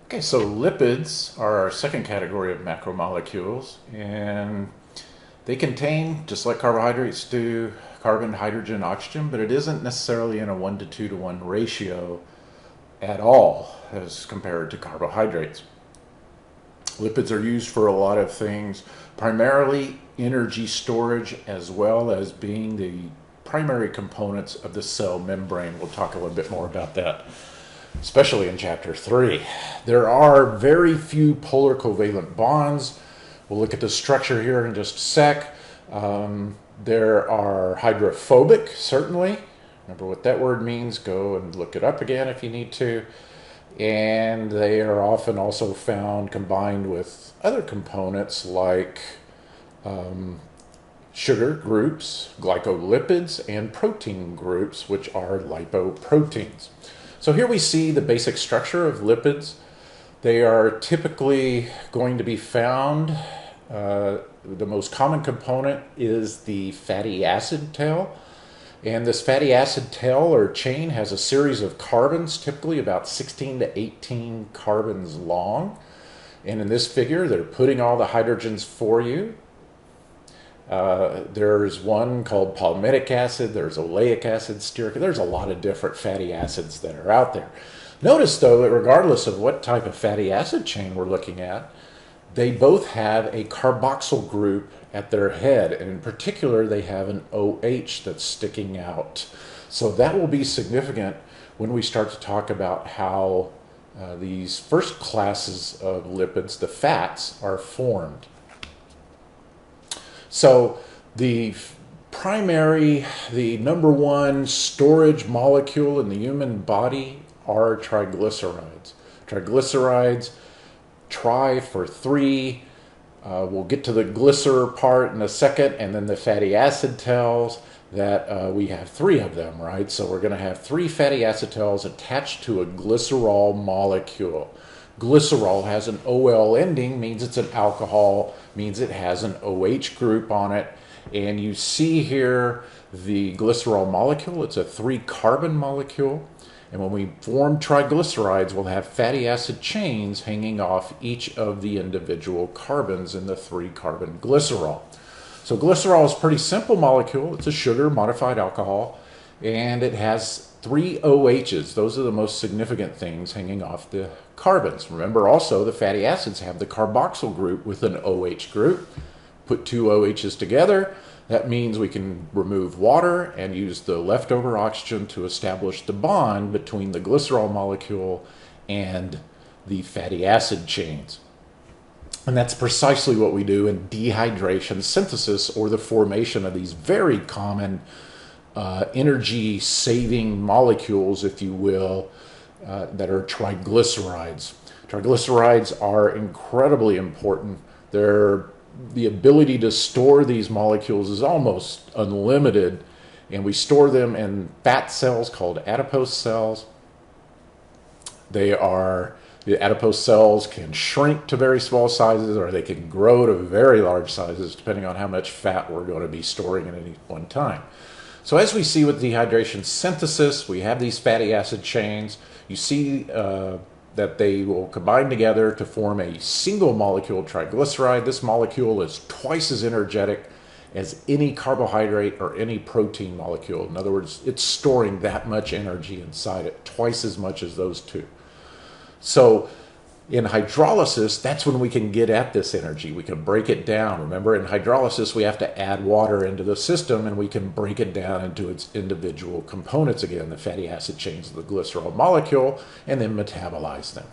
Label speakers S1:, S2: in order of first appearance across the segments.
S1: Okay, so lipids are our second category of macromolecules, and they contain, just like carbohydrates do, carbon, hydrogen, oxygen, but it isn't necessarily in a 1 to 2 to 1 ratio at all as compared to carbohydrates. Lipids are used for a lot of things, primarily energy storage, as well as being the primary components of the cell membrane. We'll talk a little bit more about that, especially in chapter 3. There are very few polar covalent bonds. We'll look at the structure here in just a sec. There are hydrophobic, certainly. Remember what that word means. Go and look it up again if you need to. And they are often also found combined with other components like sugar groups, glycolipids, and protein groups, which are lipoproteins. So here we see the basic structure of lipids. They are typically going to be found, the most common component is the fatty acid tail. And this fatty acid tail or chain has a series of carbons, typically about 16 to 18 carbons long. And in this figure, they're putting all the hydrogens for you. There's one called palmitic acid, there's oleic acid, stearic. There's a lot of different fatty acids that are out there. Notice, though, that regardless of what type of fatty acid chain we're looking at, they both have a carboxyl group at their head, and in particular, they have an OH that's sticking out. So that will be significant when we start to talk about how these first classes of lipids, the fats, are formed. So the number one storage molecule in the human body are triglycerides. Triglycerides, tri for three. We'll get to the glycer part in a second, and then the fatty acid tails that we have three of them, right? So we're going to have three fatty acid tails attached to a glycerol molecule. Glycerol has an OL ending, means it's an alcohol, means it has an OH group on it. And you see here the glycerol molecule, it's a 3-carbon molecule. And when we form triglycerides, we'll have fatty acid chains hanging off each of the individual carbons in the 3-carbon glycerol. So glycerol is a pretty simple molecule. It's a sugar modified alcohol, and it has 3 OHs. Those are the most significant things hanging off the carbons. Remember also the fatty acids have the carboxyl group with an OH group. Put 2 OHs together. That means we can remove water and use the leftover oxygen to establish the bond between the glycerol molecule and the fatty acid chains. And that's precisely what we do in dehydration synthesis, or the formation of these very common energy-saving molecules, if you will, that are triglycerides. Triglycerides are incredibly important. The ability to store these molecules is almost unlimited, and we store them in fat cells called adipose cells. The adipose cells can shrink to very small sizes, or they can grow to very large sizes, depending on how much fat we're going to be storing at any one time. So as we see with dehydration synthesis, we have these fatty acid chains. You see that they will combine together to form a single molecule triglyceride. This molecule is twice as energetic as any carbohydrate or any protein molecule. In other words, it's storing that much energy inside it, twice as much as those two. So in hydrolysis, that's when we can get at this energy. We can break it down. Remember, in hydrolysis, we have to add water into the system, and we can break it down into its individual components again, the fatty acid chains of the glycerol molecule, and then metabolize them.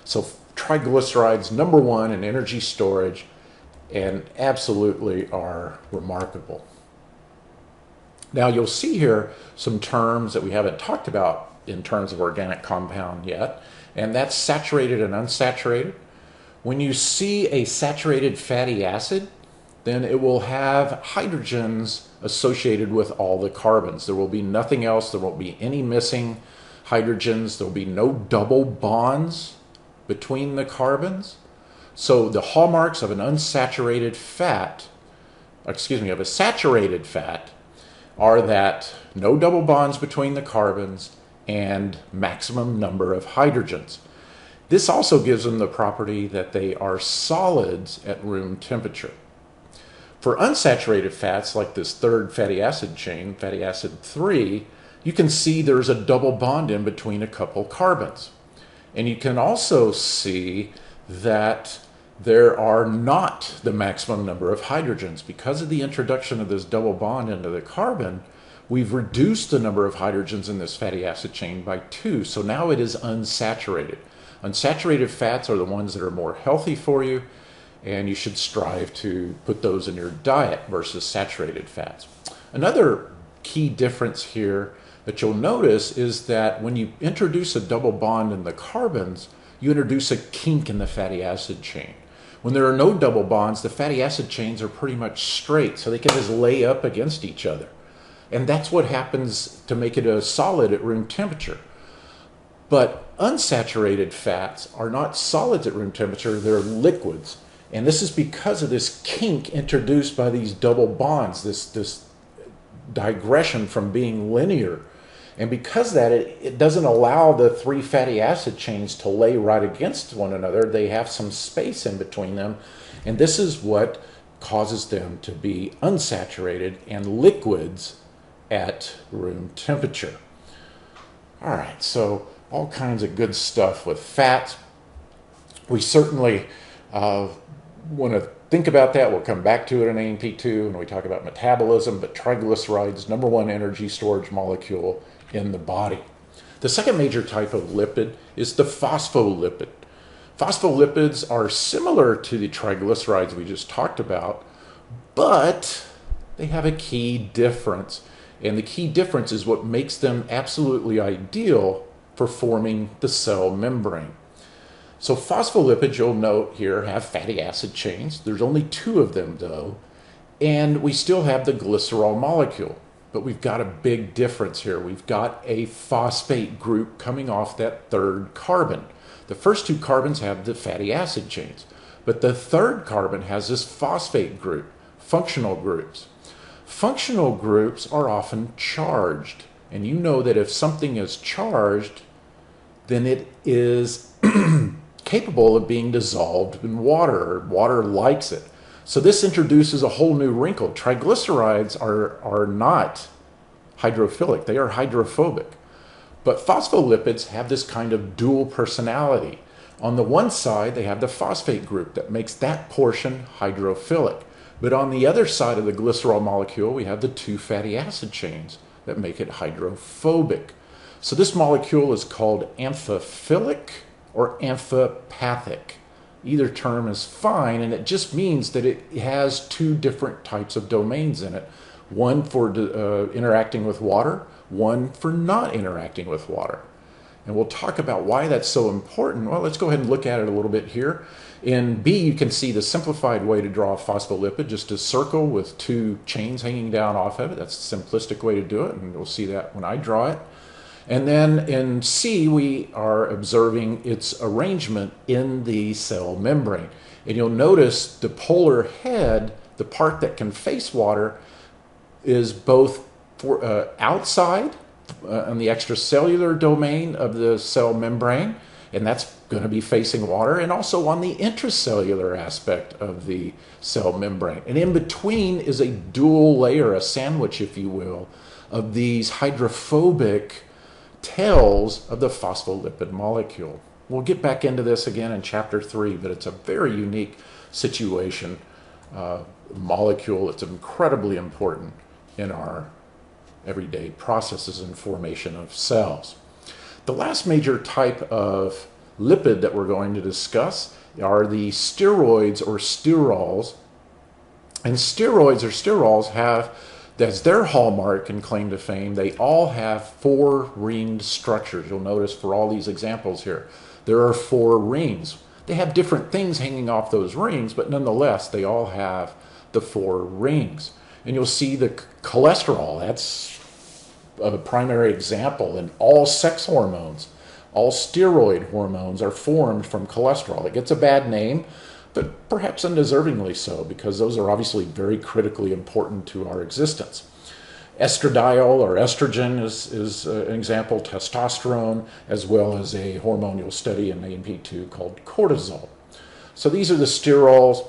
S1: So triglycerides, number one in energy storage, and absolutely are remarkable. Now you'll see here some terms that we haven't talked about in terms of organic compound yet, and that's saturated and unsaturated. When you see a saturated fatty acid, then it will have hydrogens associated with all the carbons. There will be nothing else. There won't be any missing hydrogens. There will be no double bonds between the carbons. So the hallmarks of an unsaturated fat, of a saturated fat, are that no double bonds between the carbons and maximum number of hydrogens. This also gives them the property that they are solids at room temperature. For unsaturated fats, like this third fatty acid chain, fatty acid 3, you can see there's a double bond in between a couple carbons. And you can also see that there are not the maximum number of hydrogens. Because of the introduction of this double bond into the carbon, we've reduced the number of hydrogens in this fatty acid chain by 2. So now it is unsaturated. Unsaturated fats are the ones that are more healthy for you, and you should strive to put those in your diet versus saturated fats. Another key difference here that you'll notice is that when you introduce a double bond in the carbons, you introduce a kink in the fatty acid chain. When there are no double bonds, the fatty acid chains are pretty much straight, so they can just lay up against each other. And that's what happens to make it a solid at room temperature. But unsaturated fats are not solids at room temperature, they're liquids. And this is because of this kink introduced by these double bonds, this digression from being linear. And because of that, it doesn't allow the 3 fatty acid chains to lay right against one another. They have some space in between them. And this is what causes them to be unsaturated and liquids at room temperature. All right, so all kinds of good stuff with fats. We certainly want to think about that. We'll come back to it in AMP2 when we talk about metabolism, but triglycerides, number 1 energy storage molecule in the body. The second major type of lipid is the phospholipid. Phospholipids are similar to the triglycerides we just talked about, but they have a key difference. And the key difference is what makes them absolutely ideal for forming the cell membrane. So phospholipids, you'll note here, have fatty acid chains. There's only 2 of them though, and we still have the glycerol molecule. But we've got a big difference here. We've got a phosphate group coming off that 3rd carbon. The first 2 carbons have the fatty acid chains, but the 3rd carbon has this phosphate group, functional groups. Functional groups are often charged, and you know that if something is charged, then it is capable of being dissolved in water. Water likes it. So this introduces a whole new wrinkle. Triglycerides are not hydrophilic, they are hydrophobic. But phospholipids have this kind of dual personality. On the one side, they have the phosphate group that makes that portion hydrophilic. But on the other side of the glycerol molecule, we have the 2 fatty acid chains that make it hydrophobic. So this molecule is called amphiphilic or amphipathic. Either term is fine, and it just means that it has 2 different types of domains in it. One for interacting with water, one for not interacting with water. And we'll talk about why that's so important. Well, let's go ahead and look at it a little bit here. In B, you can see the simplified way to draw a phospholipid, just a circle with 2 chains hanging down off of it. That's the simplistic way to do it, and you'll see that when I draw it. And then in C, we are observing its arrangement in the cell membrane. And you'll notice the polar head, the part that can face water, is both outside on the extracellular domain of the cell membrane, and that's going to be facing water, and also on the intracellular aspect of the cell membrane. And in between is a dual layer, a sandwich, if you will, of these hydrophobic tails of the phospholipid molecule. We'll get back into this again in chapter 3, but it's a very unique situation, molecule. It's incredibly important in our everyday processes and formation of cells. The last major type of lipid that we're going to discuss are the steroids or sterols. And steroids or sterols have, that's their hallmark and claim to fame, they all have 4 ringed structures. You'll notice for all these examples here, there are 4 rings. They have different things hanging off those rings, but nonetheless, they all have the 4 rings. And you'll see the cholesterol, that's a primary example, and all sex hormones, all steroid hormones are formed from cholesterol. It gets a bad name, but perhaps undeservingly so, because those are obviously very critically important to our existence. Estradiol or estrogen is an example, testosterone, as well as a hormonal study in AMP2 called cortisol. So these are the sterols.